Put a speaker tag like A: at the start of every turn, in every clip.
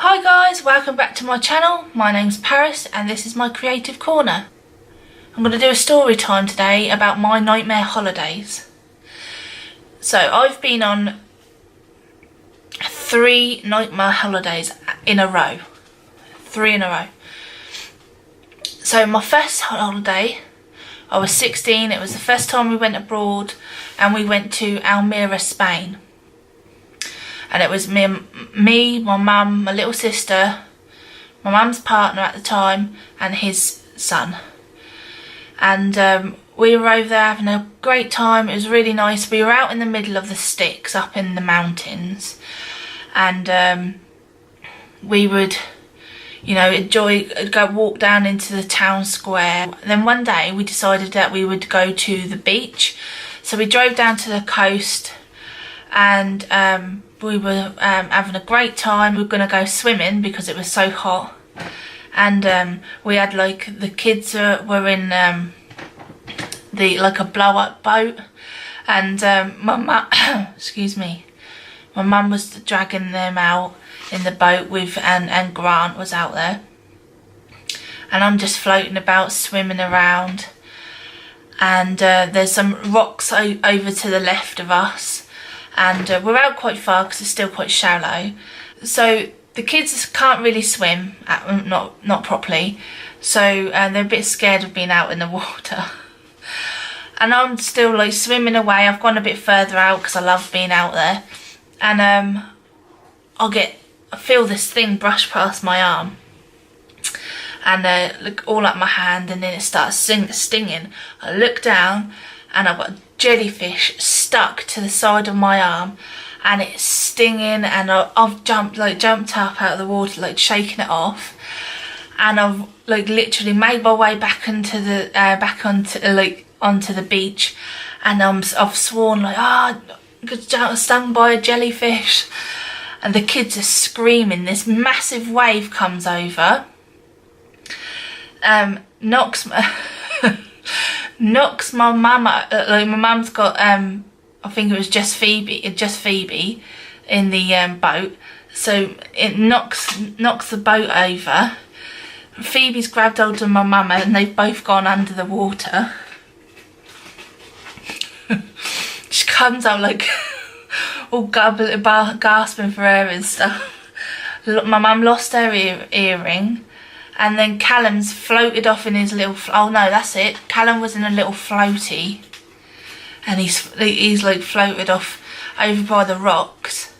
A: Hi guys, welcome back to my channel. My name's Paris and this is my creative corner. I'm going to do a story time today about my nightmare holidays. So I've been on 3 nightmare holidays in a row. 3 in a row. So my first holiday, I was 16, it was the first time we went abroad and we went to Almeria, Spain. And it was me, my mum, my little sister, my mum's partner at the time, and his son. And we were over there having a great time. It was really nice. We were out in the middle of the sticks up in the mountains. And we would, you know, go walk down into the town square. And then one day we decided that we would go to the beach. So we drove down to the coast and we were having a great time. We were going to go swimming because it was so hot. And we had like, the kids were in like a blow up boat. And my mum, excuse me, my mum was dragging them out in the boat with, and Grant was out there. And I'm just floating about, swimming around. And there's some rocks over to the left of us. And we're out quite far because it's still quite shallow. So the kids can't really swim, not properly. So they're a bit scared of being out in the water. And I'm still like swimming away. I've gone a bit further out because I love being out there. And I feel this thing brush past my arm. And look all up my hand, and then it starts stinging. I look down and I've got a jellyfish stuck to the side of my arm, and it's stinging, and I've jumped up out of the water, like shaking it off, and I've like literally made my way back onto the beach, and I've sworn like, I got stung by a jellyfish. And the kids are screaming. This massive wave comes over, knocks my mum out. Like my mum's got I think it was just Phoebe in the boat, so it knocks the boat over. Phoebe's grabbed hold of my mum and they've both gone under the water. She comes out like all gasping for air and stuff. My mum lost her earring. And then Callum's floated off in his little... Oh no, that's it. Callum was in a little floaty. And he's like floated off over by the rocks.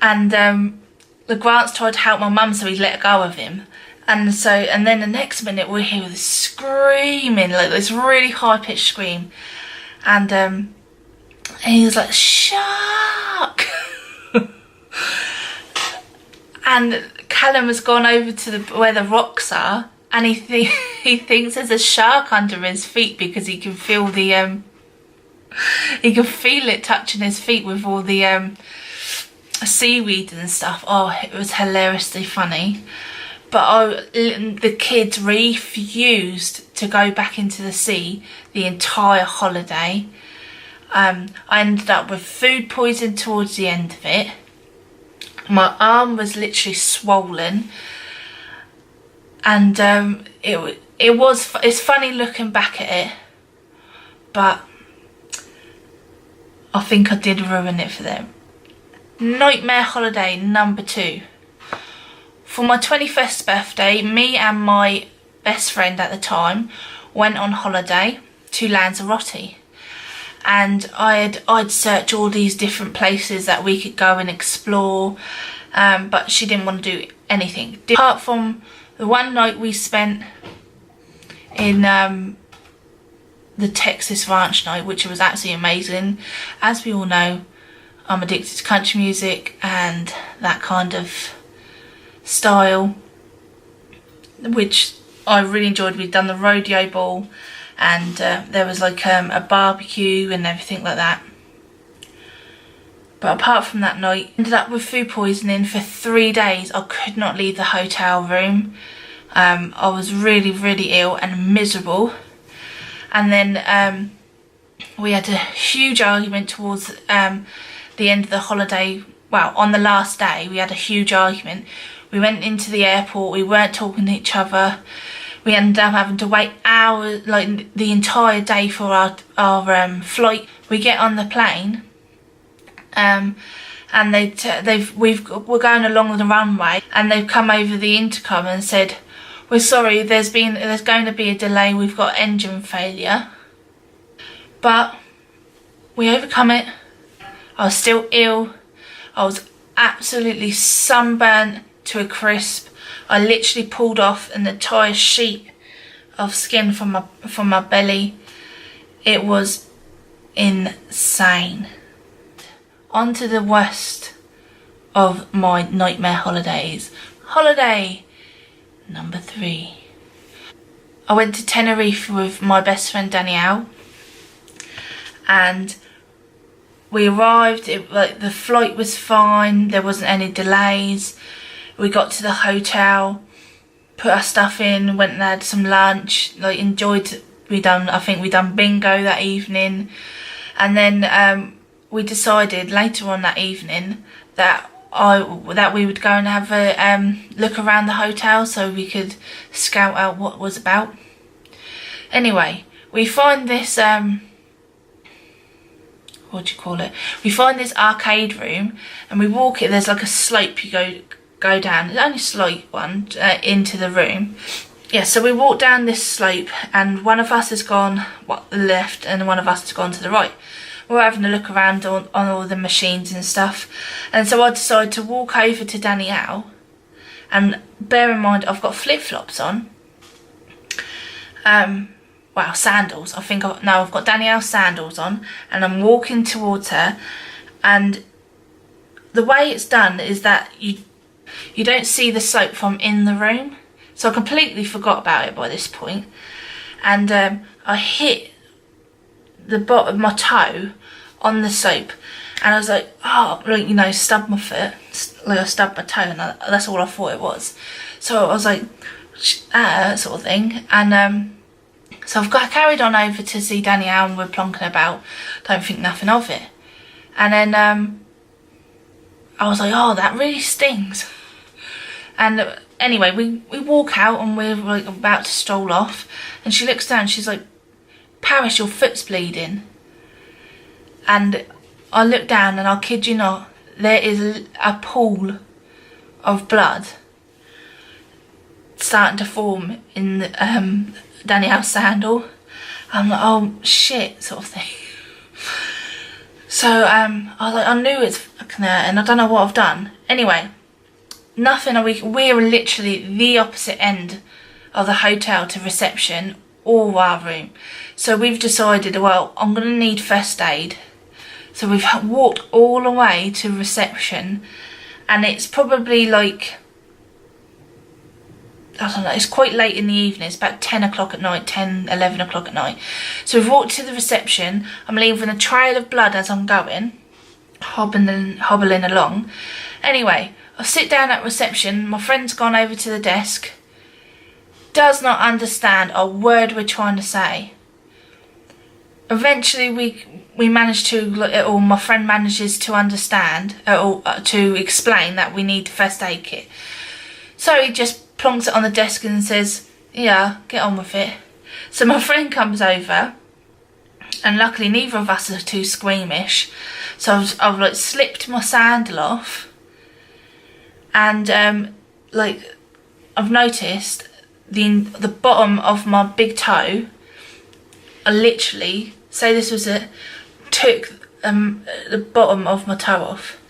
A: And the Grant's tried to help my mum, so he let go of him. And then the next minute we hear this screaming, like this really high-pitched scream. And he was like, "Shark!" And Callum has gone over to where the rocks are, and he thinks there's a shark under his feet because he can feel he can feel it touching his feet with all the seaweed and stuff. Oh, it was hilariously funny. But the kids refused to go back into the sea the entire holiday. I ended up with food poisoning towards the end of it. My arm was literally swollen, and it's funny looking back at it, but I think I did ruin it for them. Nightmare holiday number 2. For my 21st birthday, me and my best friend at the time went on holiday to Lanzarote. And I'd search all these different places that we could go and explore, but she didn't want to do anything. Apart from the one night we spent in the Texas ranch night, which was absolutely amazing. As we all know, I'm addicted to country music and that kind of style, which I really enjoyed. We'd done the rodeo ball, and there was like a barbecue and everything like that. But apart from that night, ended up with food poisoning for 3 days. I could not leave the hotel room. I was really, really ill and miserable. And then we had a huge argument towards the end of the holiday well, on the last day, we had a huge argument. We went into the airport, we weren't talking to each other. We ended up having to wait hours, like the entire day for our flight. We get on the plane, and we're going along the runway, and they've come over the intercom and said, "We're sorry, there's going to be a delay. We've got engine failure." But we overcome it. I was still ill. I was absolutely sunburnt to a crisp. I literally pulled off an entire sheet of skin from my belly. It was insane. On to the worst of my nightmare holidays. Holiday number 3. I went to Tenerife with my best friend Danielle, and we arrived. The flight was fine. There wasn't any delays. We got to the hotel, put our stuff in, went and had some lunch. Like, enjoyed. I think we done bingo that evening, and then we decided later on that evening that we would go and have a look around the hotel so we could scout out what it was about. Anyway, we find this we find this arcade room, and we walk it. There's like a slope you go down. It's only a slight one into the room. Yeah, so we walk down this slope, and one of us has gone left and one of us has gone to the right. We're having a look around on all the machines and stuff, and so I decided to walk over to Danielle, and bear in mind I've got flip-flops on. Well, sandals. I've got Danielle's sandals on, and I'm walking towards her, and the way it's done is that you don't see the slope from in the room, so I completely forgot about it by this point, and I hit the bottom of my toe on the slope, and I was like, oh, like, stubbed my foot, like I stubbed my toe, and that's all I thought it was. So I was like, sort of thing, and so I carried on over to see Danielle, and we're plonking about, don't think nothing of it. And then I was like, oh, that really stings. And anyway, we walk out, and we're like about to stroll off, and she looks down, she's like, Paris, your foot's bleeding. And I look down, and I'll kid you not, there is a pool of blood starting to form in the, Danielle's sandal. I'm like, oh shit, sort of thing. So I was like, I knew it's fucking there, and I don't know what I've done. Anyway, nothing. We're literally the opposite end of the hotel to reception or our room. So we've decided, well, I'm gonna need first aid. So we've walked all the way to reception, and it's probably like, I don't know, it's quite late in the evening. It's about 10 o'clock at night, 10, 11 o'clock at night. So we've walked to the reception. I'm leaving a trail of blood as I'm going, hobbling along. Anyway, I sit down at reception. My friend's gone over to the desk, does not understand a word we're trying to say. Eventually we manage to, or my friend manages to understand, or to explain that we need first aid kit. So he just plonks it on the desk and says, yeah, get on with it. So my friend comes over, and luckily neither of us are too squeamish, so I've like slipped my sandal off, and like I've noticed the bottom of my big toe, I literally, say this was it, took the bottom of my toe off,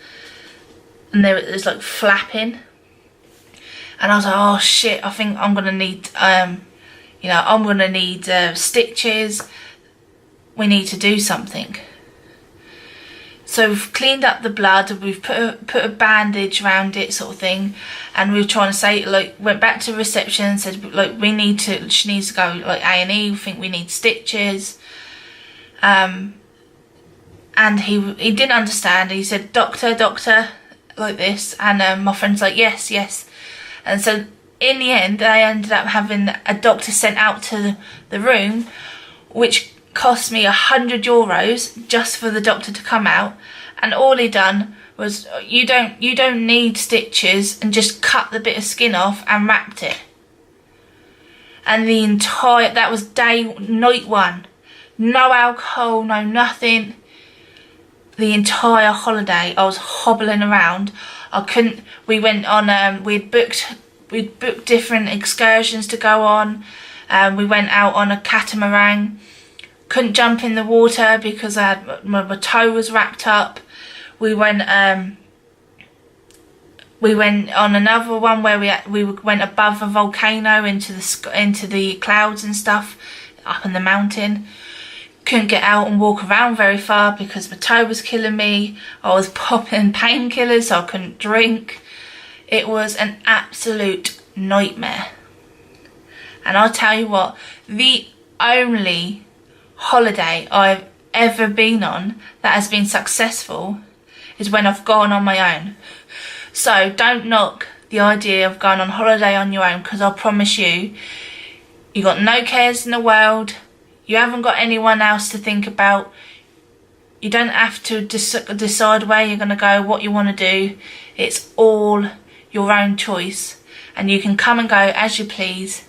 A: and there it was like flapping. And I was like, oh shit, I think I'm gonna need, I'm gonna need stitches. We need to do something. So we've cleaned up the blood, we've put a bandage around it, sort of thing, and we were trying to say, like, went back to reception and said, like, she needs to go, like, A&E, we think we need stitches. And he didn't understand. He said, doctor, like this, and my friend's like, yes. And so in the end, I ended up having a doctor sent out to the room, which cost me €100 just for the doctor to come out. And all he done was you don't need stitches, and just cut the bit of skin off and wrapped it. And that was night 1. No alcohol, no nothing. The entire holiday I was hobbling around. We went on, we'd booked different excursions to go on. We went out on a catamaran. Couldn't jump in the water because my toe was wrapped up. We went on another one where we went above a volcano into the clouds and stuff up in the mountain. Couldn't get out and walk around very far because my toe was killing me. I was popping painkillers, so I couldn't drink. It was an absolute nightmare. And I'll tell you what, the only holiday I've ever been on that has been successful is when I've gone on my own. So don't knock the idea of going on holiday on your own, because I promise you got no cares in the world. You haven't got anyone else to think about. You don't have to decide where you're going to go, what you want to do. It's all your own choice, and you can come and go as you please.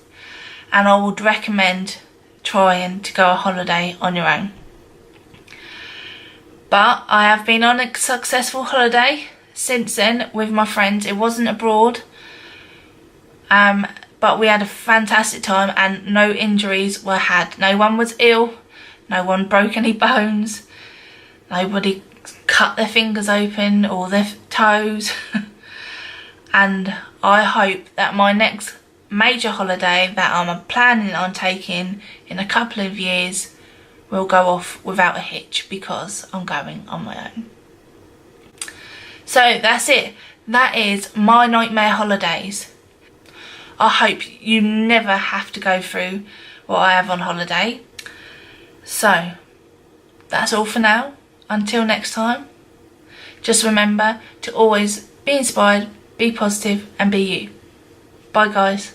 A: And I would recommend trying to go on holiday on your own. But I have been on a successful holiday since then with my friends. It wasn't abroad, but we had a fantastic time and no injuries were had. No one was ill, no one broke any bones, nobody cut their fingers open or their toes. And I hope that my next major holiday that I'm planning on taking in a couple of years will go off without a hitch, because I'm going on my own. So that's it. That is my nightmare holidays. I hope you never have to go through what I have on holiday. So that's all for now. Until next time, just remember to always be inspired, be positive and be you. Bye guys.